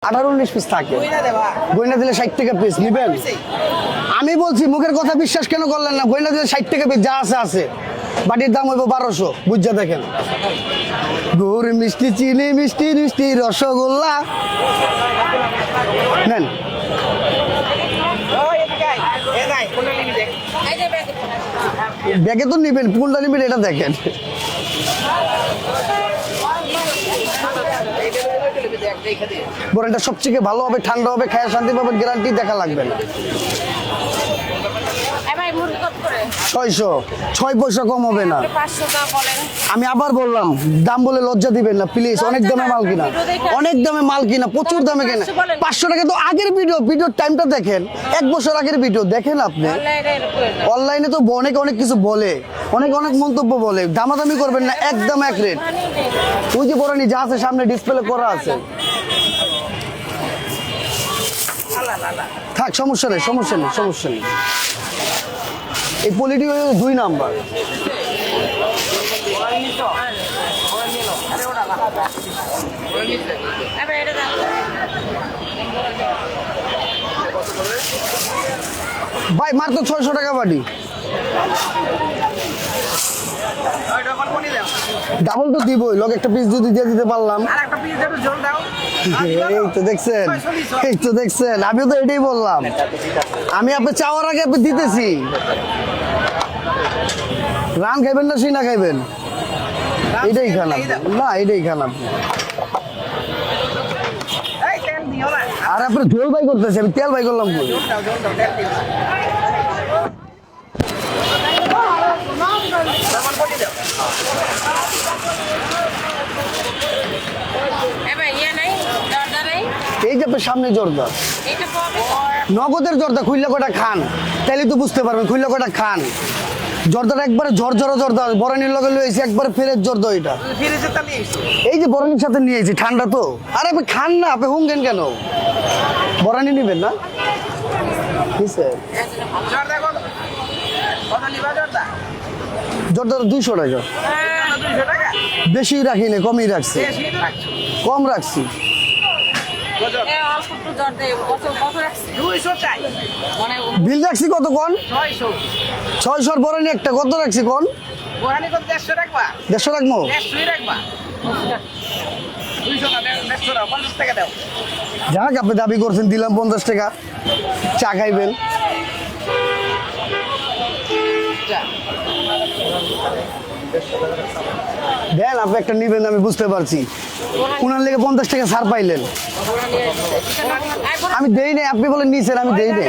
18-19 piece থাকে, গয়না দিলে 60 টাকা পিস নিবেন। আমি বলছি মুখের কথা বিশ্বাস কেন করলেন না? গয়না দিলে 60 টাকা পিস, যা আছে আছে। বাটির দাম হইব 1200, বুঝা দেখেন। গুড় মিষ্টি, চিনি মিষ্টি, মিষ্টি রসগোল্লা নেন। ব্যাগে তো নিবেন, কোনটা নিবেন এটা দেখেন। বরংটা সবচেয়ে ভালো হবে, ঠান্ডা হবে, খায় শান্তি পাবেন, গ্যারান্টি দেখা লাগবে না। 600, 6 পয়সা কম হবে না। আমি আবার বললাম, দাম বলে লজ্জা দিবেন না প্লিজ। অনেক দামে মাল কিনা, অনেক দামে মাল কিনা, প্রচুর দামে কেনা। 500 টাকা তো আগের ভিডিওর টাইমটা দেখেন, 1 বছর আগের ভিডিও দেখেন আপনি। অনলাইনে তো অনেক অনেক কিছু বলে, অনেক অনেক মন্তব্য বলে। দামাদামি করবেন না, একদম এক রেট। ওই যে বরানি যা আছে সামনে ডিসপ্লে করা আছে, থাক, সমস্যা নেই, সমস্যা নেই, সমস্যা নেই। এই পলিটি 2 নাম্বার। ভাই মাত্র 600 টাকা বাটি। ডাবল তো দিবই, লোক একটা পিস যদি দিয়ে দিতে পারলাম। এই তো দেখছেন, এই তো দেখছেন, আমিও তো এটাই বললাম। আমি আপনি চাওয়ার আগে আপনি দিতেছি। রান খাইবেন না সিনা খাইবেন? এটাই খান না, এটাই খান আপনি। আর আপনি ঝোল বাই করতেছে, আমি তেল বাই করলাম। এই যে সামনে জর্দা, নগদের জর্দা, খুললে কটা খান তাইলে তো বুঝতে পারবেন। খুললে কটা খান, জর্দাটা একবারে ঝরঝরা জর্দা, বরানির লগে লইছি একবারে ফ্রেশ জর্দা। এটা এই যে বরানির সাথে নিয়েছি, ঠান্ডা তো। আরে আপনি খান না, আপনি হুঙ্গেন কেন? বরানি নিবেন না? জর্দা 200 টাকা। বেশি রাখিনি, কমই রাখছি, কম রাখছি। বিল রাখছি কত কোন? 600 বরানি একটা, কত রাখছি কোন? 150 রাখবো। যাক, আপনি দাবি করছেন, দিলাম 50 টাকা। চা খাইবেন? দেন, আপনি একটা নিবেন, আমি বুঝতে পারছি। উনার লেগে 50 টাকা ছাড় পাইলেন। আমি দেই নাই, আপনি বলেন নিছেন, আমি দেই নাই।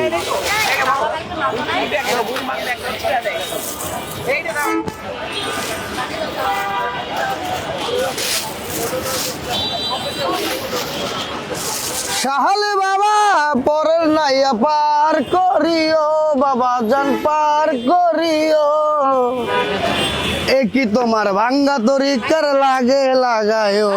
সাহালে বাবা পরের নাইয়া পার করিও, বাবা জান পার করিও। এ কি তোমার ভাঙ্গা তরিকার লাগে লাগায়ও।